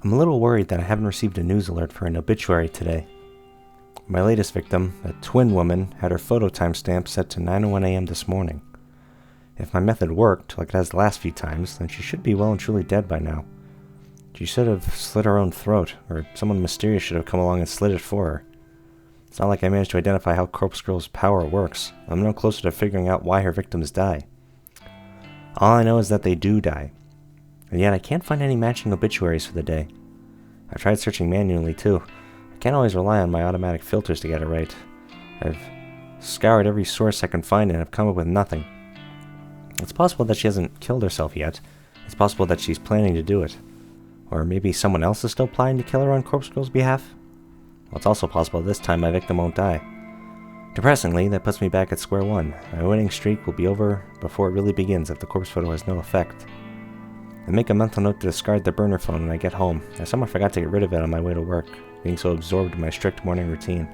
I'm a little worried that I haven't received a news alert for an obituary today. My latest victim, a twin woman, had her photo timestamp set to 9:01 a.m. this morning. If my method worked, like it has the last few times, then she should be well and truly dead by now. She should have slit her own throat, or someone mysterious should have come along and slit it for her. It's not like I managed to identify how Corpse Girl's power works. I'm no closer to figuring out why her victims die. All I know is that they do die. And yet I can't find any matching obituaries for the day. I've tried searching manually too. I can't always rely on my automatic filters to get it right. I've scoured every source I can find and have come up with nothing. It's possible that she hasn't killed herself yet. It's possible that she's planning to do it. Or maybe someone else is still planning to kill her on Corpse Girl's behalf? Well, it's also possible this time my victim won't die. Depressingly, that puts me back at square one. My winning streak will be over before it really begins if the corpse photo has no effect. I make a mental note to discard the burner phone when I get home. I somehow forgot to get rid of it on my way to work, being so absorbed in my strict morning routine.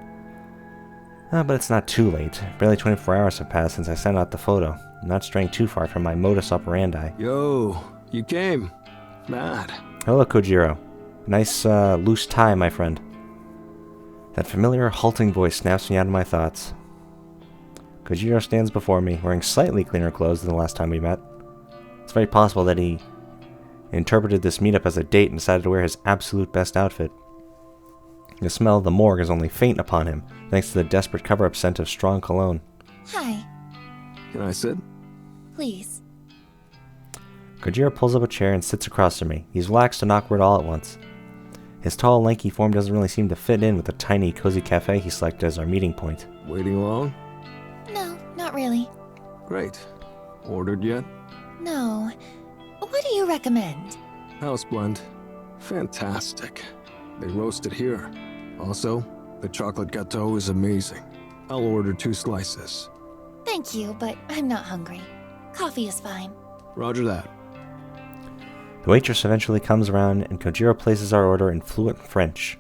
But it's not too late. Barely 24 hours have passed since I sent out the photo. I'm not straying too far from my modus operandi. Yo, you came. Mad. Hello, Kojiro. Nice, loose tie, my friend. That familiar, halting voice snaps me out of my thoughts. Kojiro stands before me, wearing slightly cleaner clothes than the last time we met. It's very possible that he interpreted this meetup as a date and decided to wear his absolute best outfit. The smell of the morgue is only faint upon him, thanks to the desperate cover-up scent of strong cologne. Hi. Can I sit? Please. Kojiro pulls up a chair and sits across from me. He's relaxed and awkward all at once. His tall, lanky form doesn't really seem to fit in with the tiny, cozy cafe he selected as our meeting point. Waiting long? No, not really. Great. Ordered yet? No. What do you recommend? House blend. Fantastic. They roast it here. Also, the chocolate gâteau is amazing. I'll order 2 slices. Thank you, but I'm not hungry. Coffee is fine. Roger that. The waitress eventually comes around, and Kojiro places our order in fluent French.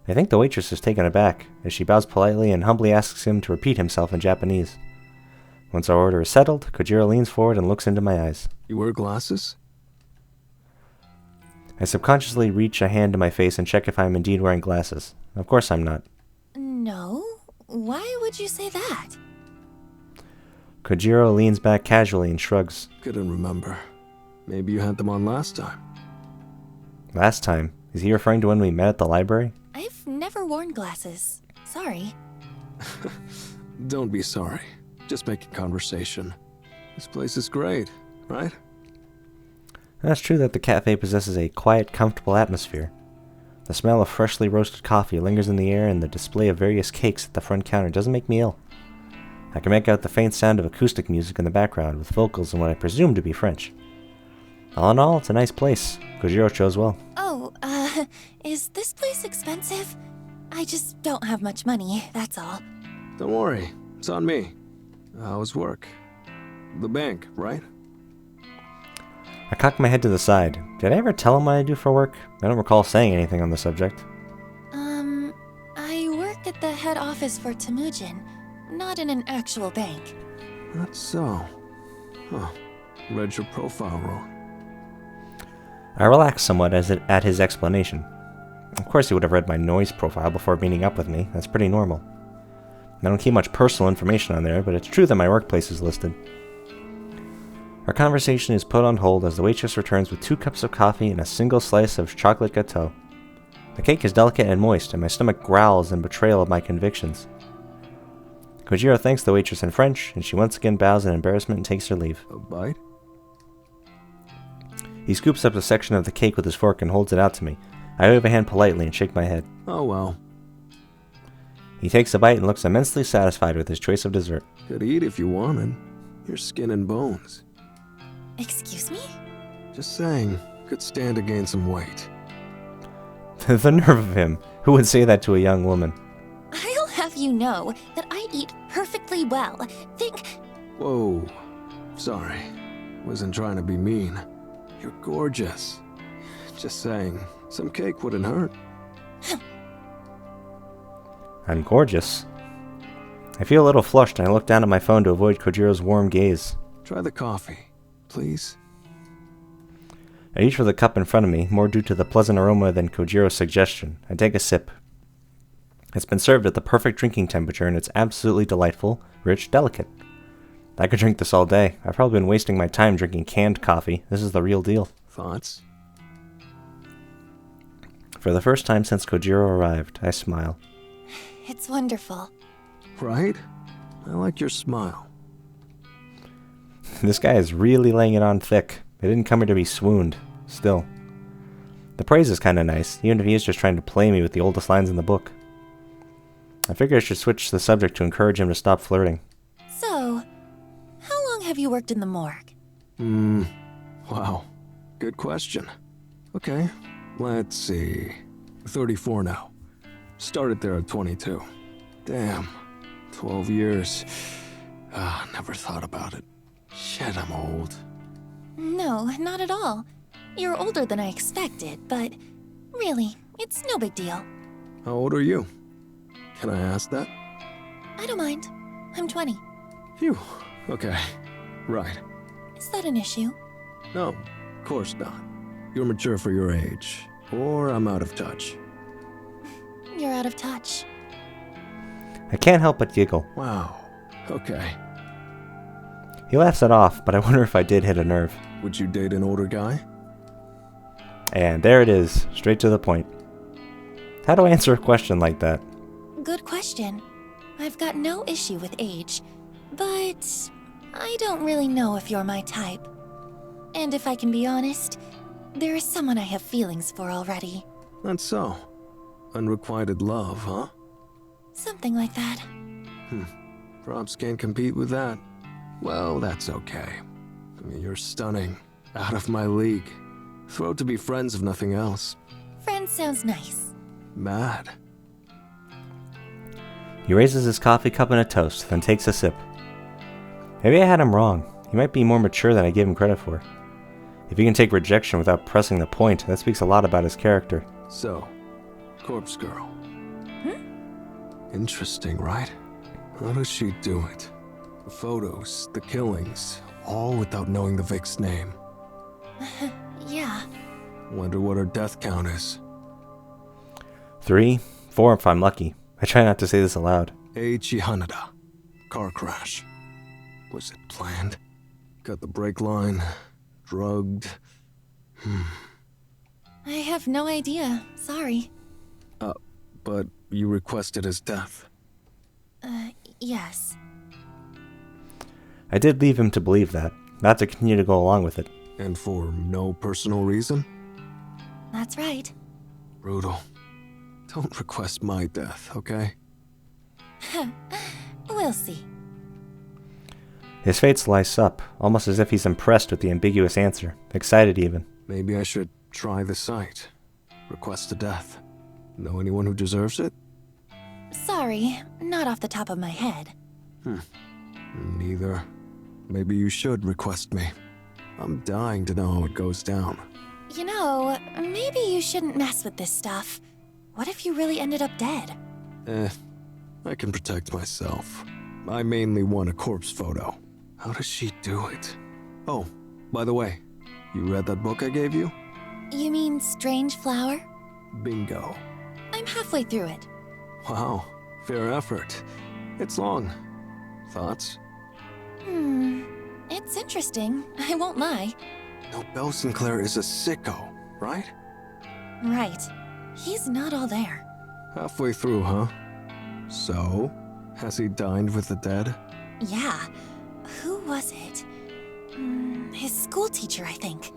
I think the waitress is taken aback, as she bows politely and humbly asks him to repeat himself in Japanese. Once our order is settled, Kojiro leans forward and looks into my eyes. You wear glasses? I subconsciously reach a hand to my face and check if I am indeed wearing glasses. Of course I'm not. No? Why would you say that? Kojiro leans back casually and shrugs. Couldn't remember. Maybe you had them on last time. Last time? Is he referring to when we met at the library? I've never worn glasses. Sorry. Don't be sorry. Just making conversation. This place is great, right? It's true that the cafe possesses a quiet, comfortable atmosphere. The smell of freshly roasted coffee lingers in the air, and the display of various cakes at the front counter doesn't make me ill. I can make out the faint sound of acoustic music in the background, with vocals in what I presume to be French. All in all, it's a nice place. Kojiro chose well. Oh, is this place expensive? I just don't have much money, that's all. Don't worry. It's on me. How's work? The bank, right? I cock my head to the side. Did I ever tell him what I do for work? I don't recall saying anything on the subject. I work at the head office for Temujin, not in an actual bank. That's so. Huh. Read your profile wrong. I relax somewhat at his explanation. Of course he would have read my noise profile before meeting up with me. That's pretty normal. I don't keep much personal information on there, but it's true that my workplace is listed. Our conversation is put on hold as the waitress returns with 2 cups of coffee and a single slice of chocolate gâteau. The cake is delicate and moist, and my stomach growls in betrayal of my convictions. Kojiro thanks the waitress in French, and she once again bows in embarrassment and takes her leave. A bite? He scoops up a section of the cake with his fork and holds it out to me. I wave a hand politely and shake my head. Oh well. He takes a bite and looks immensely satisfied with his choice of dessert. Could eat if you wanted. You're skin and bones. Excuse me? Just saying, could stand to gain some weight. The nerve of him. Who would say that to a young woman? I'll have you know that I eat perfectly well. Think... Whoa. Sorry. Wasn't trying to be mean. You're gorgeous. Just saying, some cake wouldn't hurt. I'm gorgeous. I feel a little flushed and I look down at my phone to avoid Kojiro's warm gaze. Try the coffee, please. I reach for the cup in front of me, more due to the pleasant aroma than Kojiro's suggestion. I take a sip. It's been served at the perfect drinking temperature, and it's absolutely delightful, rich, delicate. I could drink this all day. I've probably been wasting my time drinking canned coffee. This is the real deal. Thoughts? For the first time since Kojiro arrived, I smile. It's wonderful. Right? I like your smile. This guy is really laying it on thick. I didn't come here to be swooned. Still. The praise is kinda nice, even if he is just trying to play me with the oldest lines in the book. I figure I should switch the subject to encourage him to stop flirting. So, how long have you worked in the morgue? Wow. Good question. Okay, let's see. 34 now. Started there at 22. Damn. 12 years. Never thought about it. Shit, I'm old. No, not at all. You're older than I expected, but really, it's no big deal. How old are you? Can I ask that? I don't mind. I'm 20. Phew. Okay. Right. Is that an issue? No, of course not. You're mature for your age. Or I'm out of touch. You're out of touch. I can't help but giggle. Wow. Okay. He laughs it off, but I wonder if I did hit a nerve. Would you date an older guy? And there it is, straight to the point. How do I answer a question like that? Good question. I've got no issue with age, but I don't really know if you're my type. And if I can be honest, there is someone I have feelings for already. That's so. Unrequited love, huh? Something like that. Props can't compete with that. Well, that's okay. I mean, you're stunning. Out of my league. Thrilled to be friends if nothing else. Friend sounds nice. Mad. He raises his coffee cup in a toast, then takes a sip. Maybe I had him wrong. He might be more mature than I gave him credit for. If he can take rejection without pressing the point, that speaks a lot about his character. So, Corpse Girl. Interesting, right? How does she do it? The photos, the killings, all without knowing the Vic's name. Yeah. Wonder what her death count is. 3, 4 if I'm lucky. I try not to say this aloud. Eiichi Hanada. Car crash. Was it planned? Cut the brake line. Drugged. I have no idea. Sorry. But you requested his death. Yes. I did leave him to believe that, not to continue to go along with it. And for no personal reason? That's right. Brutal. Don't request my death, okay? We'll see. His face lights up, almost as if he's impressed with the ambiguous answer, excited even. Maybe I should try the site. Request a death. Know anyone who deserves it? Sorry, not off the top of my head. Neither. Maybe you should request me. I'm dying to know how it goes down. You know, maybe you shouldn't mess with this stuff. What if you really ended up dead? I can protect myself. I mainly want a corpse photo. How does she do it? Oh, by the way, you read that book I gave you? You mean Strange Flower? Bingo. I'm halfway through it. Wow, fair effort. It's long. Thoughts? It's interesting, I won't lie. Nobel Sinclair is a sicko, right? Right. He's not all there. Halfway through, huh? So, has he dined with the dead? Yeah. Who was it? His school teacher, I think.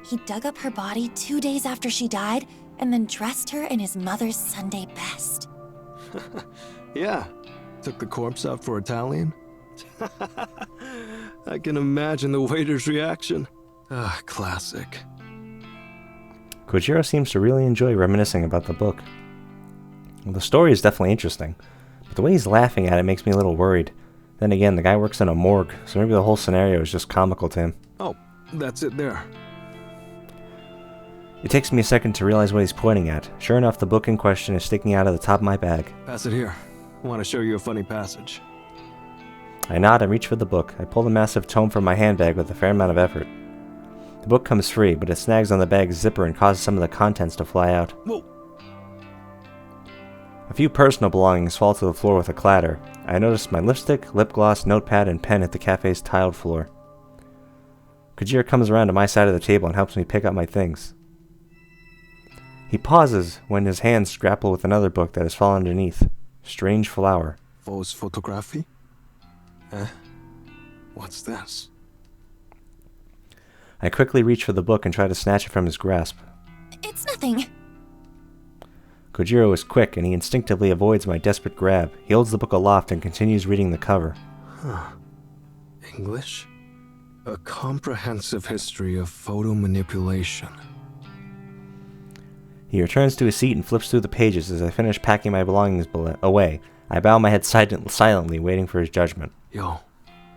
He dug up her body 2 days after she died, and then dressed her in his mother's Sunday best. Yeah. Took the corpse out for Italian? I can imagine the waiter's reaction. Classic. Kojiro seems to really enjoy reminiscing about the book. Well, the story is definitely interesting, but the way he's laughing at it makes me a little worried. Then again, the guy works in a morgue, so maybe the whole scenario is just comical to him. Oh, that's it there. It takes me a second to realize what he's pointing at. Sure enough, the book in question is sticking out of the top of my bag. Pass it here. I want to show you a funny passage. I nod and reach for the book. I pull the massive tome from my handbag with a fair amount of effort. The book comes free, but it snags on the bag's zipper and causes some of the contents to fly out. Whoa! A few personal belongings fall to the floor with a clatter. I noticed my lipstick, lip gloss, notepad, and pen hit the cafe's tiled floor. Kojiro comes around to my side of the table and helps me pick up my things. He pauses when his hands grapple with another book that has fallen underneath. Strange Flower. Fausse photography? What's this? I quickly reach for the book and try to snatch it from his grasp. It's nothing. Kojiro is quick, and he instinctively avoids my desperate grab. He holds the book aloft and continues reading the cover. English? A comprehensive history of photo manipulation. He returns to his seat and flips through the pages as I finish packing my belongings away. I bow my head silently, waiting for his judgment. Yo,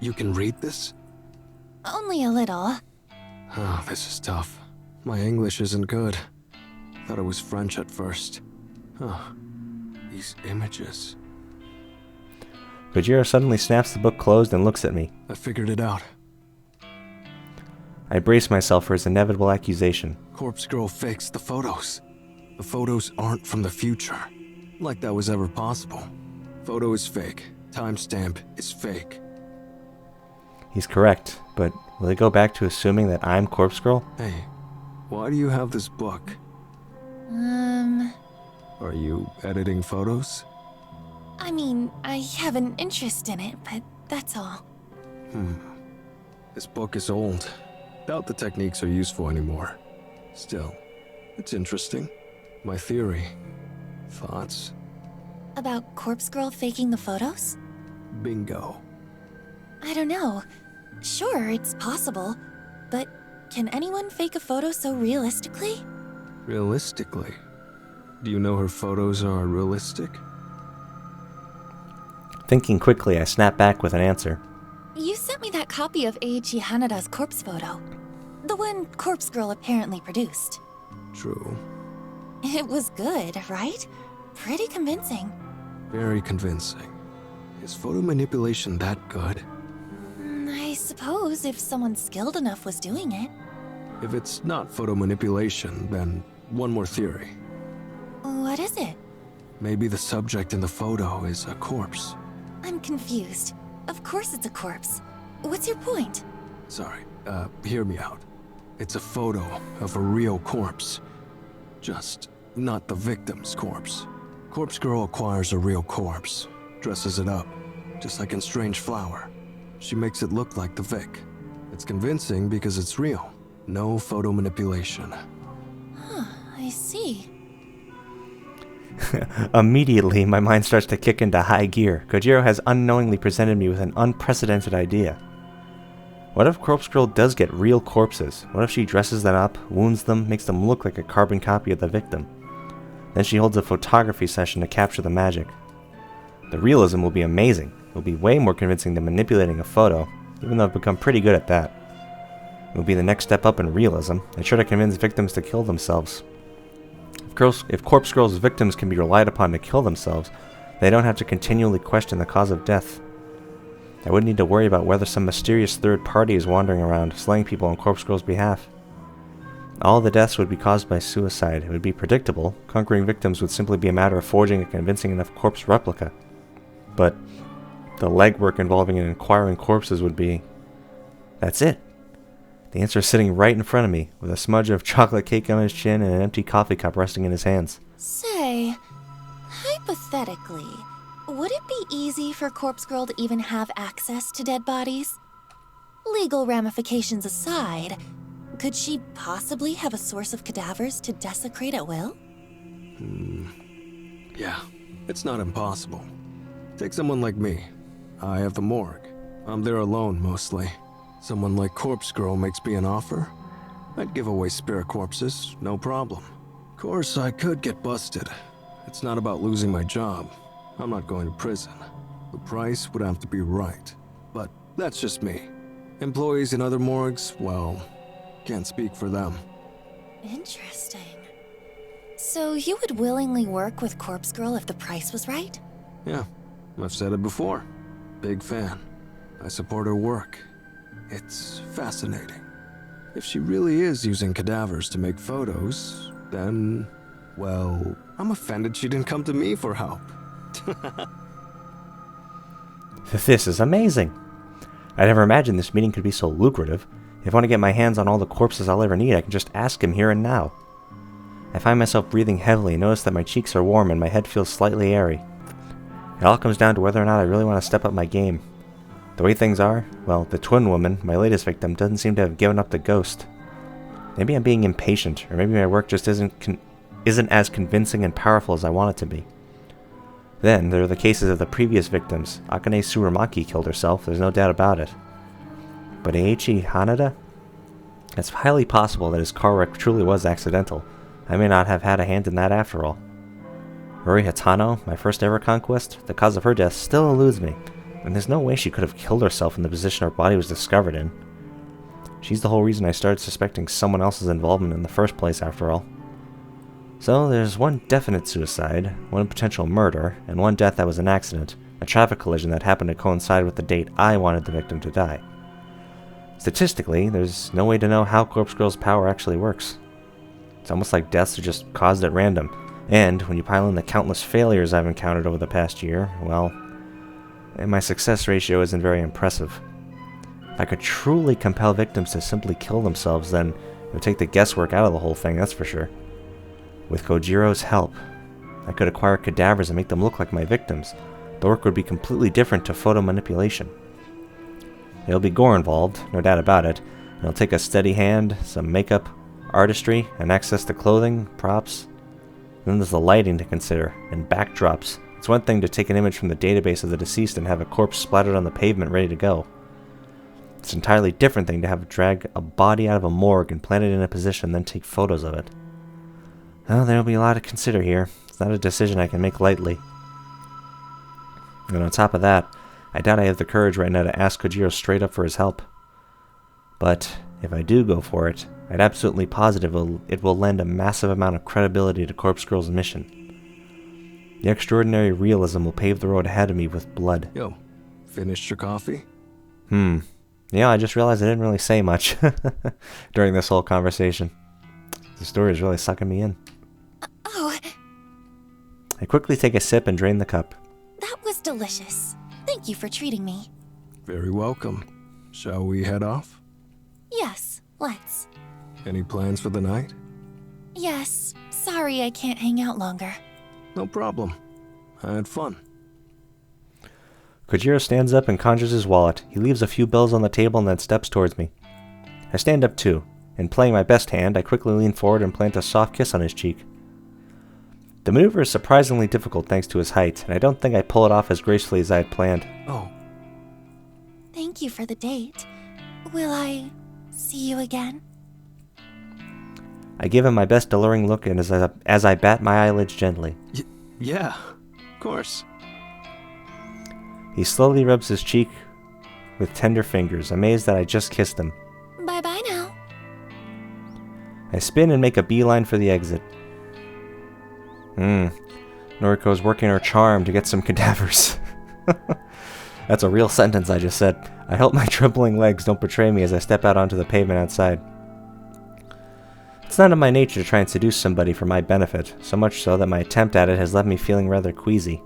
you can read this? Only a little. Oh, this is tough. My English isn't good. Thought it was French at first. These images. Kojiro suddenly snaps the book closed and looks at me. I figured it out. I brace myself for his inevitable accusation. Corpse Girl fakes the photos. The photos aren't from the future. Like that was ever possible. Photo is fake. Timestamp is fake. He's correct, but will he go back to assuming that I'm Corpse Girl? Hey, why do you have this book? Are you editing photos? I mean, I have an interest in it, but that's all. This book is old. Doubt the techniques are useful anymore. Still, it's interesting. My theory. Thoughts? About Corpse Girl faking the photos? Bingo. I don't know. Sure, it's possible. But can anyone fake a photo so realistically? Realistically? Do you know her photos are realistic? Thinking quickly, I snap back with an answer. You sent me that copy of Eiichi Hanada's corpse photo. The one Corpse Girl apparently produced. True. It was good, right? Pretty convincing. Very convincing. Is photo manipulation that good? I suppose if someone skilled enough was doing it. If it's not photo manipulation, then one more theory. What is it? Maybe the subject in the photo is a corpse. I'm confused. Of course it's a corpse. What's your point? Sorry, hear me out. It's a photo of a real corpse. Just not the victim's corpse. Corpse Girl acquires a real corpse, dresses it up, just like in Strange Flower. She makes it look like the Vic. It's convincing because it's real. No photo manipulation. I see. Immediately, my mind starts to kick into high gear. Kojiro has unknowingly presented me with an unprecedented idea. What if Corpse Girl does get real corpses? What if she dresses them up, wounds them, makes them look like a carbon copy of the victim? Then she holds a photography session to capture the magic. The realism will be amazing. It will be way more convincing than manipulating a photo, even though I've become pretty good at that. It will be the next step up in realism, and sure to convince victims to kill themselves. If Corpse Girl's victims can be relied upon to kill themselves, they don't have to continually question the cause of death. I wouldn't need to worry about whether some mysterious third party is wandering around, slaying people on Corpse Girl's behalf. All the deaths would be caused by suicide. It would be predictable. Conquering victims would simply be a matter of forging a convincing enough corpse replica. But the legwork involving in acquiring corpses would be... That's it. The answer is sitting right in front of me, with a smudge of chocolate cake on his chin and an empty coffee cup resting in his hands. Say, hypothetically, would it be easy for Corpse Girl to even have access to dead bodies? Legal ramifications aside, could she possibly have a source of cadavers to desecrate at will? Yeah, it's not impossible. Take someone like me. I have the morgue. I'm there alone, mostly. Someone like Corpse Girl makes me an offer. I'd give away spare corpses, no problem. Of course, I could get busted. It's not about losing my job. I'm not going to prison. The price would have to be right. But that's just me. Employees in other morgues, well, can't speak for them. Interesting. So you would willingly work with Corpse Girl if the price was right? Yeah, I've said it before. Big fan. I support her work. It's fascinating. If she really is using cadavers to make photos, then, well, I'm offended she didn't come to me for help. This is amazing. I never imagined this meeting could be so lucrative. If I want to get my hands on all the corpses I'll ever need, I can just ask him here and now. I find myself breathing heavily and notice that my cheeks are warm and my head feels slightly airy. It all comes down to whether or not I really want to step up my game. The way things are, well, the twin woman, my latest victim, doesn't seem to have given up the ghost. Maybe I'm being impatient, or maybe my work just isn't as convincing and powerful as I want it to be. Then, there are the cases of the previous victims. Akane Tsurumaki killed herself, there's no doubt about it. But Eiichi Hanada? It's highly possible that his car wreck truly was accidental. I may not have had a hand in that after all. Ruri Hatano, my first ever conquest, the cause of her death still eludes me, and there's no way she could have killed herself in the position her body was discovered in. She's the whole reason I started suspecting someone else's involvement in the first place after all. So there's one definite suicide, one potential murder, and one death that was an accident, a traffic collision that happened to coincide with the date I wanted the victim to die. Statistically, there's no way to know how Corpse Girl's power actually works. It's almost like deaths are just caused at random, and when you pile in the countless failures I've encountered over the past year, well, my success ratio isn't very impressive. If I could truly compel victims to simply kill themselves, then it would take the guesswork out of the whole thing, that's for sure. With Kojiro's help, I could acquire cadavers and make them look like my victims. The work would be completely different to photo manipulation. There'll be gore involved, no doubt about it, and it'll take a steady hand, some makeup, artistry, and access to clothing, props. Then there's the lighting to consider, and backdrops. It's one thing to take an image from the database of the deceased and have a corpse splattered on the pavement ready to go. It's an entirely different thing to have drag a body out of a morgue and plant it in a position, then take photos of it. Well, there'll be a lot to consider here. It's not a decision I can make lightly. And on top of that, I doubt I have the courage right now to ask Kojiro straight up for his help. But if I do go for it, I'm absolutely positive it will lend a massive amount of credibility to Corpse Girl's mission. The extraordinary realism will pave the road ahead of me with blood. Yo, finished your coffee? Yeah, I just realized I didn't really say much during this whole conversation. The story is really sucking me in. Oh, I quickly take a sip and drain the cup. that was delicious. Thank you for treating me. Very welcome. Shall we head off? Yes, let's. Any plans for the night? Yes, sorry I can't hang out longer. No problem. I had fun. Kojiro stands up and conjures his wallet. He leaves a few bills on the table and then steps towards me. I stand up too, and playing my best hand, I quickly lean forward and plant a soft kiss on his cheek. The maneuver is surprisingly difficult thanks to his height, and I don't think I pull it off as gracefully as I had planned. Oh, Thank you for the date. Will I see you again? I give him my best alluring look and as I bat my eyelids gently. yeah, of course. He slowly rubs his cheek with tender fingers, amazed that I just kissed him. Bye-bye now. I spin and make a beeline for the exit. Noriko's working her charm to get some cadavers. That's a real sentence I just said. I hope my trembling legs don't betray me as I step out onto the pavement outside. It's not in my nature to try and seduce somebody for my benefit, so much so that my attempt at it has left me feeling rather queasy.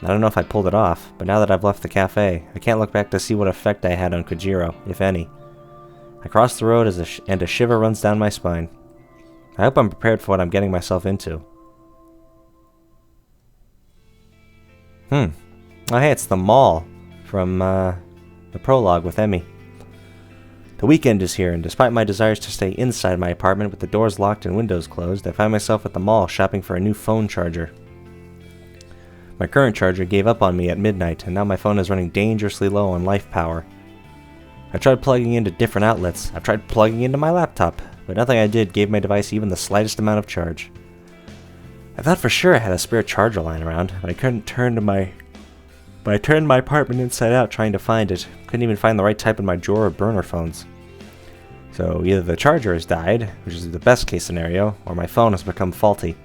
I don't know if I pulled it off, but now that I've left the cafe, I can't look back to see what effect I had on Kojiro, if any. I cross the road and a shiver runs down my spine. I hope I'm prepared for what I'm getting myself into. Oh hey, it's the mall from the prologue with Emmy. The weekend is here, and despite my desires to stay inside my apartment with the doors locked and windows closed, I find myself at the mall shopping for a new phone charger. My current charger gave up on me at midnight, and now my phone is running dangerously low on life power. I tried plugging into different outlets. I've tried plugging into my laptop, but nothing I did gave my device even the slightest amount of charge. I thought for sure I had a spare charger lying around, but I turned my apartment inside out trying to find it. Couldn't even find the right type in my drawer of burner phones. So either the charger has died, which is the best case scenario, or my phone has become faulty.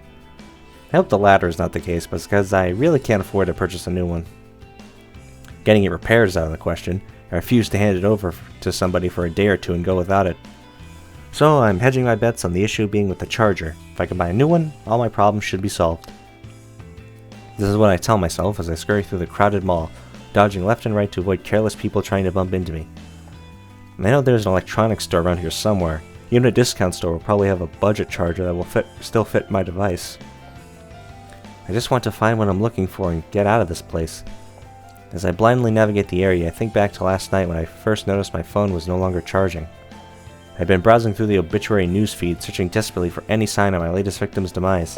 I hope the latter is not the case, but it's because I really can't afford to purchase a new one. Getting it repaired is out of the question. I refuse to hand it over to somebody for a day or two and go without it. So I'm hedging my bets on the issue being with the charger. If I can buy a new one, all my problems should be solved. This is what I tell myself as I scurry through the crowded mall, dodging left and right to avoid careless people trying to bump into me. And I know there's an electronics store around here somewhere. Even a discount store will probably have a budget charger that will still fit my device. I just want to find what I'm looking for and get out of this place. As I blindly navigate the area, I think back to last night when I first noticed my phone was no longer charging. I'd been browsing through the obituary newsfeed, searching desperately for any sign of my latest victim's demise.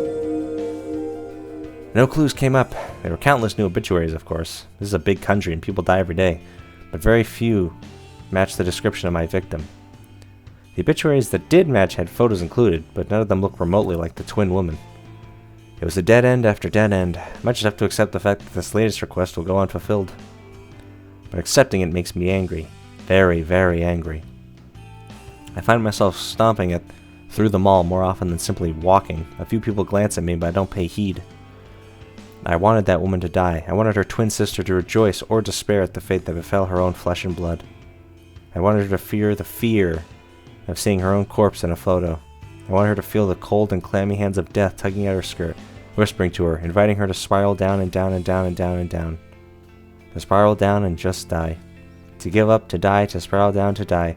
No clues came up. There were countless new obituaries, of course. This is a big country and people die every day, but very few matched the description of my victim. The obituaries that did match had photos included, but none of them looked remotely like the twin woman. It was a dead end after dead end. I might just have to accept the fact that this latest request will go unfulfilled. But accepting it makes me angry. Very, very angry. I find myself stomping through the mall more often than simply walking. A few people glance at me, but I don't pay heed. I wanted that woman to die. I wanted her twin sister to rejoice or despair at the fate that befell her own flesh and blood. I wanted her to fear the fear of seeing her own corpse in a photo. I wanted her to feel the cold and clammy hands of death tugging at her skirt, whispering to her, inviting her to spiral down and down and down and down and down. To spiral down and just die. To give up, to die, to spiral down, to die.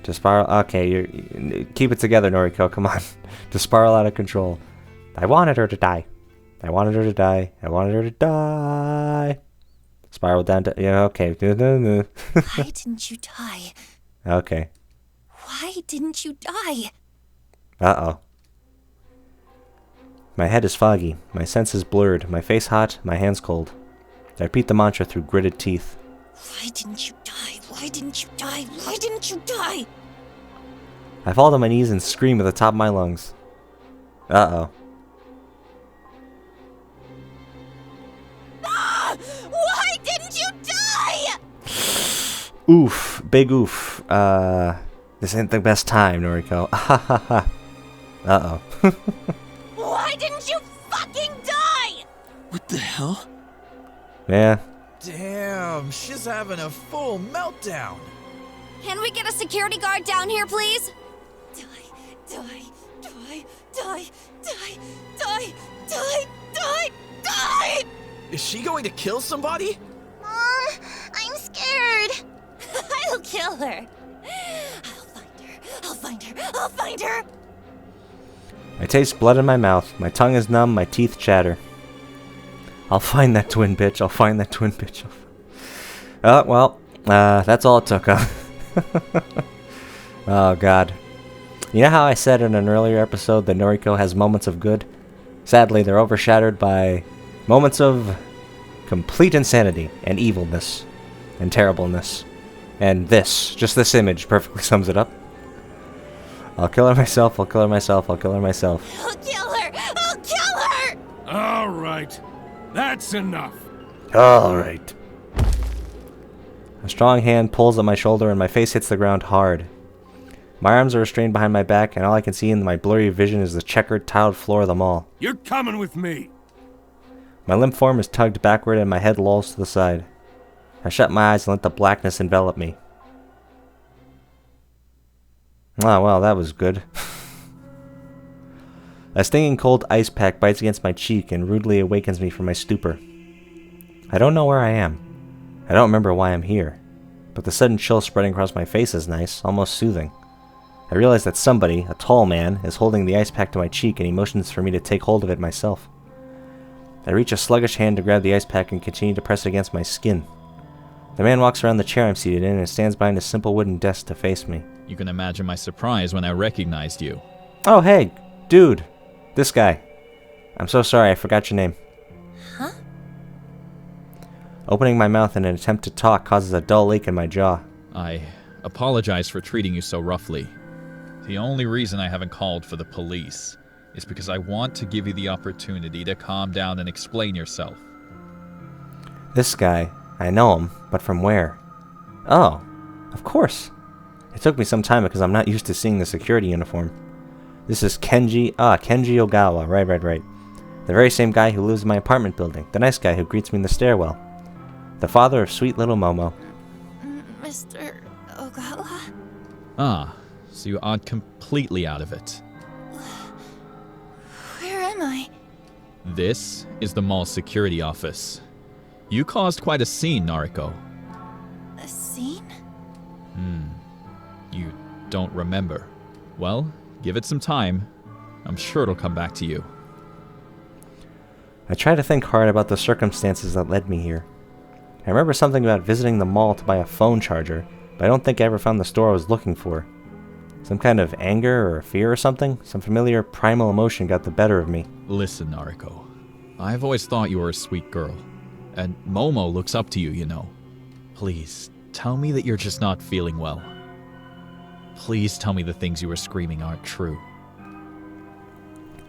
To spiral... Okay, keep it together, Noriko, come on. To spiral out of control. I wanted her to die. I wanted her to die. I wanted her to die. Spiral down to... Yeah, okay. Why didn't you die? Okay. Why didn't you die? Uh-oh. My head is foggy. My senses blurred. My face hot. My hands cold. I repeat the mantra through gritted teeth. Why didn't you die? Why didn't you die? Why didn't you die? I fall to my knees and scream at the top of my lungs. Uh-oh. Ah! Why didn't you die? Oof. Big oof. This ain't the best time, Noriko. Ha ha ha. Uh-oh. Why didn't you fucking die? What the hell? Yeah. Damn, she's having a full meltdown. Can we get a security guard down here, please? Die, die, die, die, die, die, die, die, die! Is she going to kill somebody? Mom, I'm scared. I'll kill her. I'll find her. I'll find her. I taste blood in my mouth. My tongue is numb. My teeth chatter. I'll find that twin bitch. I'll find that twin bitch. Well, that's all it took, huh? Oh, God. You know how I said in an earlier episode that Noriko has moments of good? Sadly, they're overshadowed by moments of complete insanity and evilness and terribleness. And this, just this image, perfectly sums it up. I'll kill her myself, I'll kill her myself, I'll kill her myself. I'll kill her. I'll kill her. All right. That's enough. Alright. A strong hand pulls at my shoulder and my face hits the ground hard. My arms are restrained behind my back, and all I can see in my blurry vision is the checkered, tiled floor of the mall. You're coming with me. My limp form is tugged backward and my head lolls to the side. I shut my eyes and let the blackness envelop me. Ah, well, that was good. A stinging cold ice pack bites against my cheek and rudely awakens me from my stupor. I don't know where I am. I don't remember why I'm here. But the sudden chill spreading across my face is nice, almost soothing. I realize that somebody, a tall man, is holding the ice pack to my cheek and he motions for me to take hold of it myself. I reach a sluggish hand to grab the ice pack and continue to press it against my skin. The man walks around the chair I'm seated in and stands behind a simple wooden desk to face me. You can imagine my surprise when I recognized you. Oh, hey, dude. This guy. I'm so sorry, I forgot your name. Huh? Opening my mouth in an attempt to talk causes a dull ache in my jaw. I apologize for treating you so roughly. The only reason I haven't called for the police is because I want to give you the opportunity to calm down and explain yourself. This guy, I know him, but from where? Oh, of course. It took me some time because I'm not used to seeing the security uniform. This is Kenji Ogawa, right. The very same guy who lives in my apartment building, the nice guy who greets me in the stairwell. The father of sweet little Momo. Mr. Ogawa? Ah, so you aren't completely completely out of it. Where am I? This is the mall's security office. You caused quite a scene, Nariko. A scene? You don't remember. Well, give it some time. I'm sure it'll come back to you. I try to think hard about the circumstances that led me here. I remember something about visiting the mall to buy a phone charger, but I don't think I ever found the store I was looking for. Some kind of anger or fear or something? Some familiar primal emotion got the better of me. Listen, Nariko. I've always thought you were a sweet girl. And Momo looks up to you, you know. Please, tell me that you're just not feeling well. Please tell me the things you were screaming aren't true.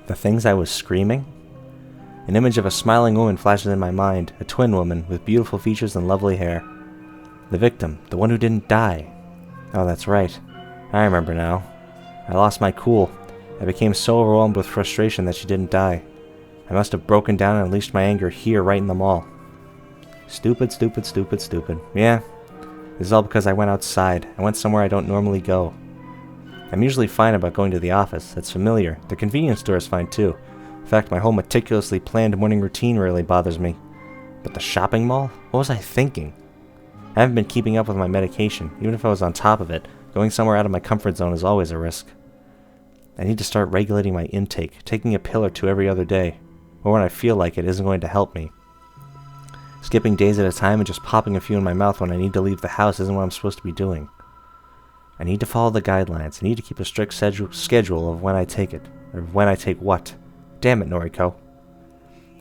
The things I was screaming? An image of a smiling woman flashes in my mind, a twin woman with beautiful features and lovely hair. The victim, the one who didn't die. Oh, that's right. I remember now. I lost my cool. I became so overwhelmed with frustration that she didn't die. I must have broken down and unleashed my anger here, right in the mall. Stupid, stupid, stupid, stupid. Yeah, this is all because I went outside. I went somewhere I don't normally go. I'm usually fine about going to the office. It's familiar. The convenience store is fine too. In fact, my whole meticulously planned morning routine rarely bothers me. But the shopping mall? What was I thinking? I haven't been keeping up with my medication. Even if I was on top of it, going somewhere out of my comfort zone is always a risk. I need to start regulating my intake, taking a pill or two every other day, or when I feel like it isn't going to help me. Skipping days at a time and just popping a few in my mouth when I need to leave the house isn't what I'm supposed to be doing. I need to follow the guidelines. I need to keep a strict schedule of when I take it, or when I take what. Damn it, Noriko.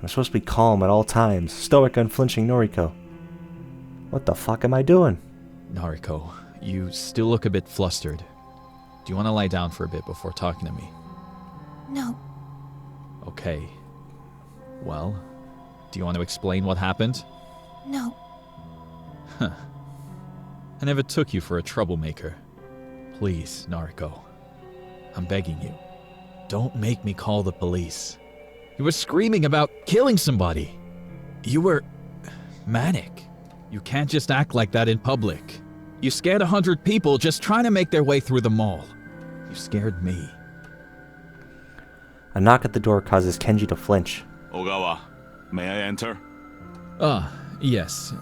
I'm supposed to be calm at all times, stoic, unflinching Noriko. What the fuck am I doing? Nariko, you still look a bit flustered. Do you want to lie down for a bit before talking to me? No. Okay. Well, do you want to explain what happened? No. I never took you for a troublemaker. Please, Nariko. I'm begging you. Don't make me call the police. You were screaming about killing somebody. You were manic. You can't just act like that in public. You scared 100 people just trying to make their way through the mall. You scared me. A knock at the door causes Kenji to flinch. Ogawa, may I enter? Yes.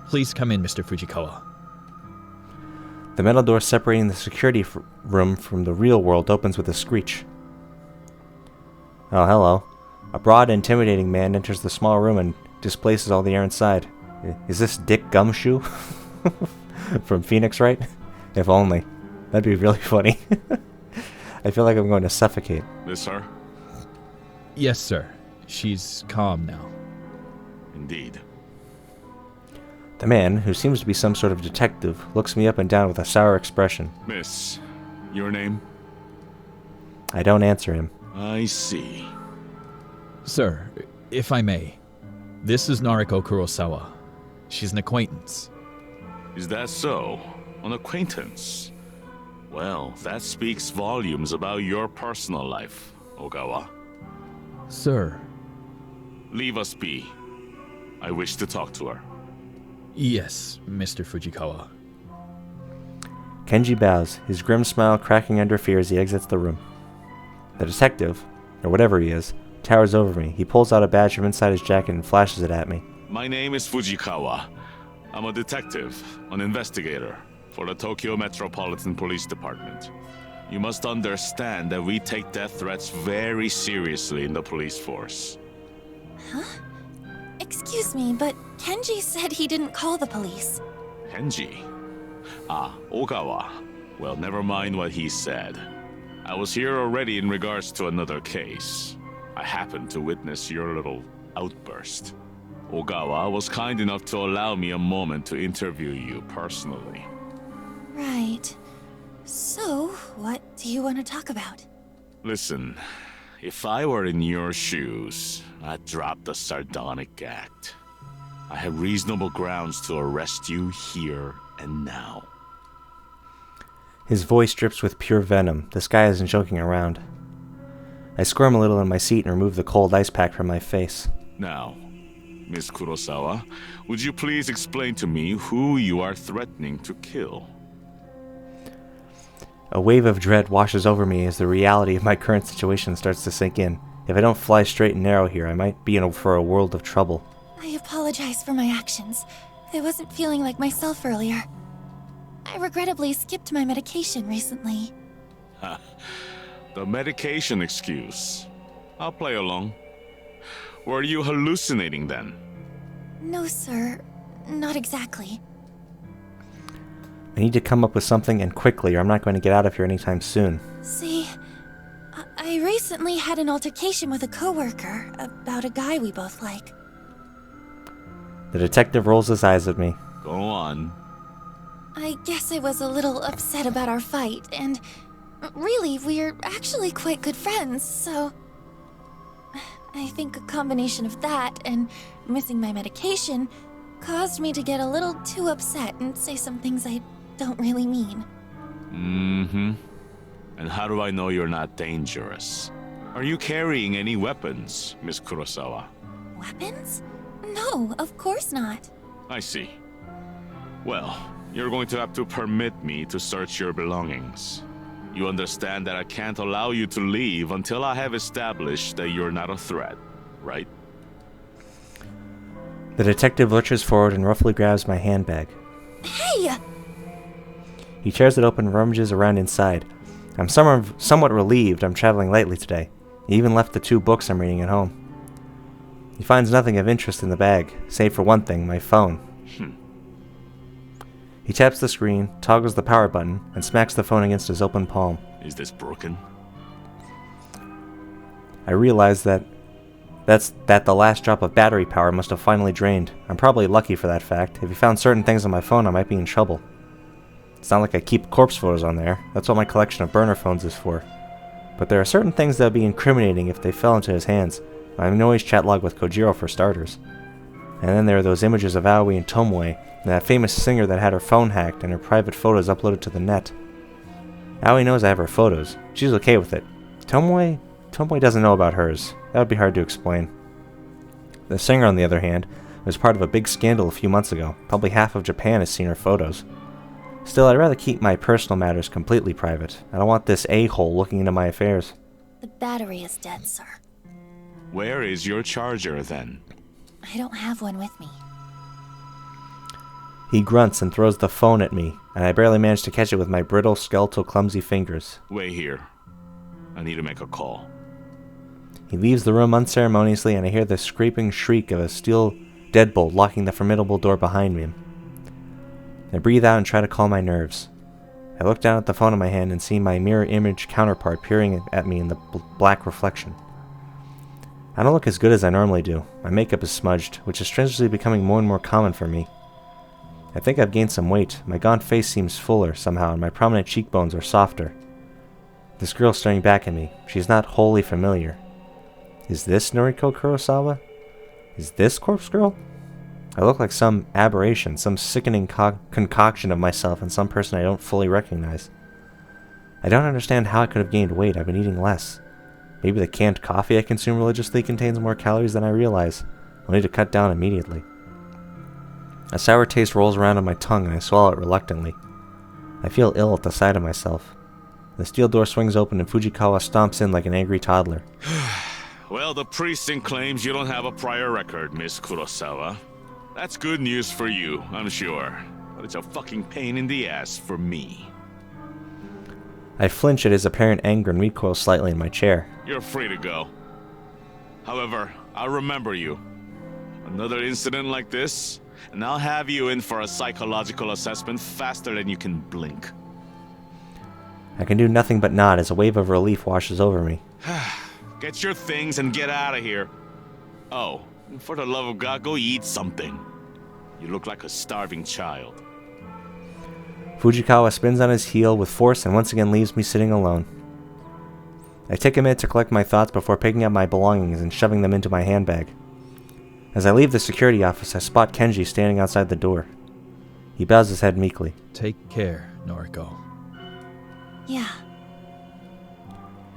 Please come in, Mr. Fujikawa. The metal door separating the security room from the real world opens with a screech. Oh, hello. A broad, intimidating man enters the small room and displaces all the air inside. Is this Dick Gumshoe? From Phoenix, right? If only. That'd be really funny. I feel like I'm going to suffocate. This her? Yes, sir. She's calm now. Indeed. The man, who seems to be some sort of detective, looks me up and down with a sour expression. Miss, your name? I don't answer him. I see. Sir, if I may, this is Nariko Kurosawa. She's an acquaintance. Is that so? An acquaintance? Well, that speaks volumes about your personal life, Ogawa. Sir. Leave us be. I wish to talk to her. Yes, Mr. Fujikawa. Kenji bows, his grim smile cracking under fear as he exits the room. The detective, or whatever he is, towers over me. He pulls out a badge from inside his jacket and flashes it at me. My name is Fujikawa. I'm a detective, an investigator, for the Tokyo Metropolitan Police Department. You must understand that we take death threats very seriously in the police force. Huh? Excuse me, but Kenji said he didn't call the police. Kenji? Ah, Ogawa. Well, never mind what he said. I was here already in regards to another case. I happened to witness your little outburst. Ogawa was kind enough to allow me a moment to interview you personally. Right. So, what do you want to talk about? Listen, if I were in your shoes, I'd drop the sardonic act. I have reasonable grounds to arrest you here and now. His voice drips with pure venom. This guy isn't joking around. I squirm a little in my seat and remove the cold ice pack from my face. Now, Miss Kurosawa, would you please explain to me who you are threatening to kill? A wave of dread washes over me as the reality of my current situation starts to sink in. If I don't fly straight and narrow here, I might be in for a world of trouble. I apologize for my actions. I wasn't feeling like myself earlier. I regrettably skipped my medication recently. The medication excuse. I'll play along. Were you hallucinating then? No, sir. Not exactly. I need to come up with something and quickly, or I'm not going to get out of here anytime soon. See, I recently had an altercation with a coworker about a guy we both like. The detective rolls his eyes at me. Go on. I guess I was a little upset about our fight, and really, we're actually quite good friends, so... I think a combination of that and missing my medication caused me to get a little too upset and say some things I don't really mean. Mm-hmm. And how do I know you're not dangerous? Are you carrying any weapons, Miss Kurosawa? Weapons? No, of course not. I see. Well, you're going to have to permit me to search your belongings. You understand that I can't allow you to leave until I have established that you're not a threat, right? The detective lurches forward and roughly grabs my handbag. Hey! He tears it open and rummages around inside. I'm somewhat relieved I'm traveling lightly today. He even left the 2 books I'm reading at home. He finds nothing of interest in the bag, save for one thing, my phone. He taps the screen, toggles the power button, and smacks the phone against his open palm. Is this broken? I realize that the last drop of battery power must have finally drained. I'm probably lucky for that fact. If he found certain things on my phone, I might be in trouble. It's not like I keep corpse photos on there. That's what my collection of burner phones is for. But there are certain things that would be incriminating if they fell into his hands. I know his chat log with Kojiro for starters. And then there are those images of Aoi and Tomoe, and that famous singer that had her phone hacked and her private photos uploaded to the net. Aoi knows I have her photos. She's okay with it. Tomoe doesn't know about hers. That would be hard to explain. The singer, on the other hand, was part of a big scandal a few months ago. Probably half of Japan has seen her photos. Still, I'd rather keep my personal matters completely private. I don't want this a-hole looking into my affairs. The battery is dead, sir. Where is your charger, then? I don't have one with me. He grunts and throws the phone at me, and I barely manage to catch it with my brittle, skeletal, clumsy fingers. Wait here. I need to make a call. He leaves the room unceremoniously, and I hear the scraping shriek of a steel deadbolt locking the formidable door behind me. I breathe out and try to calm my nerves. I look down at the phone in my hand and see my mirror image counterpart peering at me in the black reflection. I don't look as good as I normally do. My makeup is smudged, which is strangely becoming more and more common for me. I think I've gained some weight. My gaunt face seems fuller somehow, and my prominent cheekbones are softer. This girl staring back at me. She's not wholly familiar. Is this Noriko Kurosawa? Is this Corpse Girl? I look like some aberration, some sickening concoction of myself and some person I don't fully recognize. I don't understand how I could have gained weight. I've been eating less. Maybe the canned coffee I consume religiously contains more calories than I realize. I'll need to cut down immediately. A sour taste rolls around on my tongue and I swallow it reluctantly. I feel ill at the sight of myself. The steel door swings open and Fujikawa stomps in like an angry toddler. Well, the precinct claims you don't have a prior record, Miss Kurosawa. That's good news for you, I'm sure. But it's a fucking pain in the ass for me. I flinch at his apparent anger and recoil slightly in my chair. You're free to go. However, I'll remember you. Another incident like this, and I'll have you in for a psychological assessment faster than you can blink. I can do nothing but nod as a wave of relief washes over me. Get your things and get out of here. Oh, for the love of God, go eat something. You look like a starving child. Fujikawa spins on his heel with force and once again leaves me sitting alone. I take a minute to collect my thoughts before picking up my belongings and shoving them into my handbag. As I leave the security office, I spot Kenji standing outside the door. He bows his head meekly. Take care, Noriko. Yeah.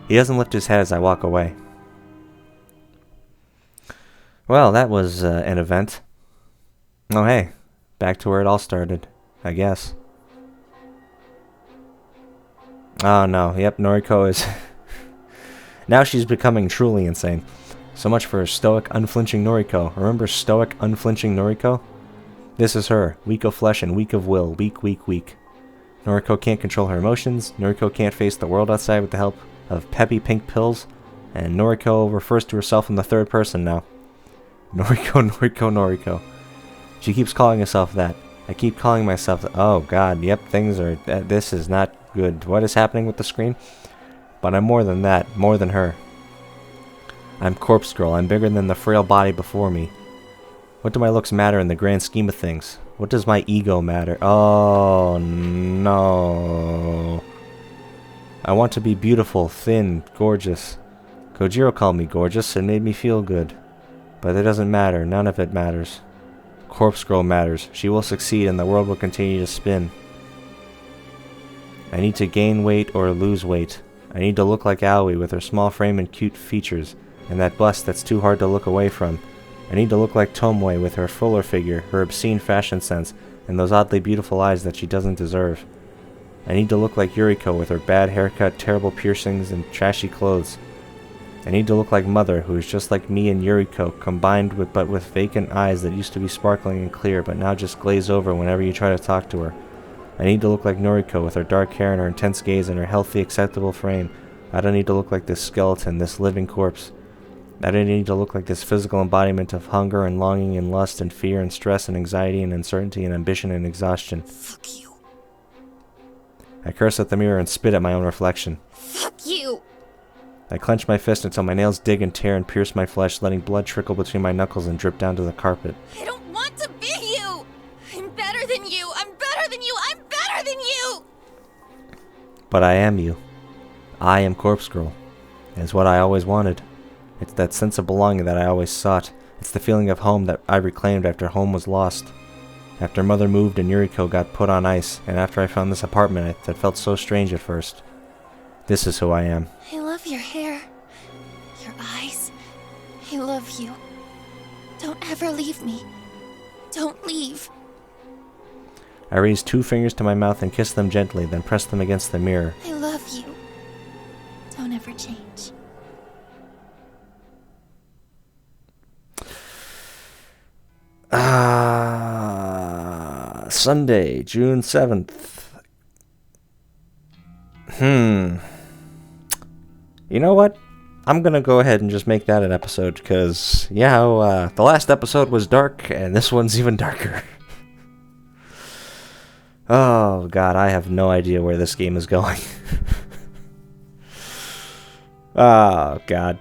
He doesn't lift his head as I walk away. Well, that was an event. Oh hey, back to where it all started, I guess. Oh no, yep, Noriko is... Now she's becoming truly insane. So much for stoic, unflinching Noriko. Remember stoic, unflinching Noriko? This is her, weak of flesh and weak of will, weak, weak, weak. Noriko can't control her emotions, Noriko can't face the world outside with the help of peppy pink pills, and Noriko refers to herself in the third person now. Noriko, Noriko, Noriko. She keeps calling herself that. I keep calling myself that. Oh god, yep, things are... this is not good. What is happening with the screen? But I'm more than that, more than her. I'm Corpse Girl, I'm bigger than the frail body before me. What do my looks matter in the grand scheme of things? What does my ego matter? Oh no. I want to be beautiful, thin, gorgeous. Kojiro called me gorgeous and made me feel good. But it doesn't matter, none of it matters. Corpse Girl matters. She will succeed and the world will continue to spin. I need to gain weight or lose weight. I need to look like Aoi with her small frame and cute features, and that bust that's too hard to look away from. I need to look like Tomoe with her fuller figure, her obscene fashion sense, and those oddly beautiful eyes that she doesn't deserve. I need to look like Yuriko with her bad haircut, terrible piercings, and trashy clothes. I need to look like Mother, who is just like me and Yuriko, combined with vacant eyes that used to be sparkling and clear, but now just glaze over whenever you try to talk to her. I need to look like Noriko with her dark hair and her intense gaze and her healthy, acceptable frame. I don't need to look like this skeleton, this living corpse. I don't need to look like this physical embodiment of hunger and longing and lust and fear and stress and anxiety and uncertainty and ambition and exhaustion. Fuck you. I curse at the mirror and spit at my own reflection. Fuck you. I clench my fist until my nails dig and tear and pierce my flesh, letting blood trickle between my knuckles and drip down to the carpet. I don't want to be you. I'm better than you. I'm better than you. I'm better than you. But I am you. I am Corpse Girl. It's what I always wanted. It's that sense of belonging that I always sought. It's the feeling of home that I reclaimed after home was lost. After Mother moved and Yuriko got put on ice, and after I found this apartment that felt so strange at first. This is who I am. I love your hair. Your eyes. I love you. Don't ever leave me. Don't leave. I raised 2 fingers to my mouth and kissed them gently, then pressed them against the mirror. I love you. Don't ever change. Sunday, June 7th. You know what? I'm gonna go ahead and just make that an episode, because, yeah, the last episode was dark, and this one's even darker. Oh, God, I have no idea where this game is going. Oh, God.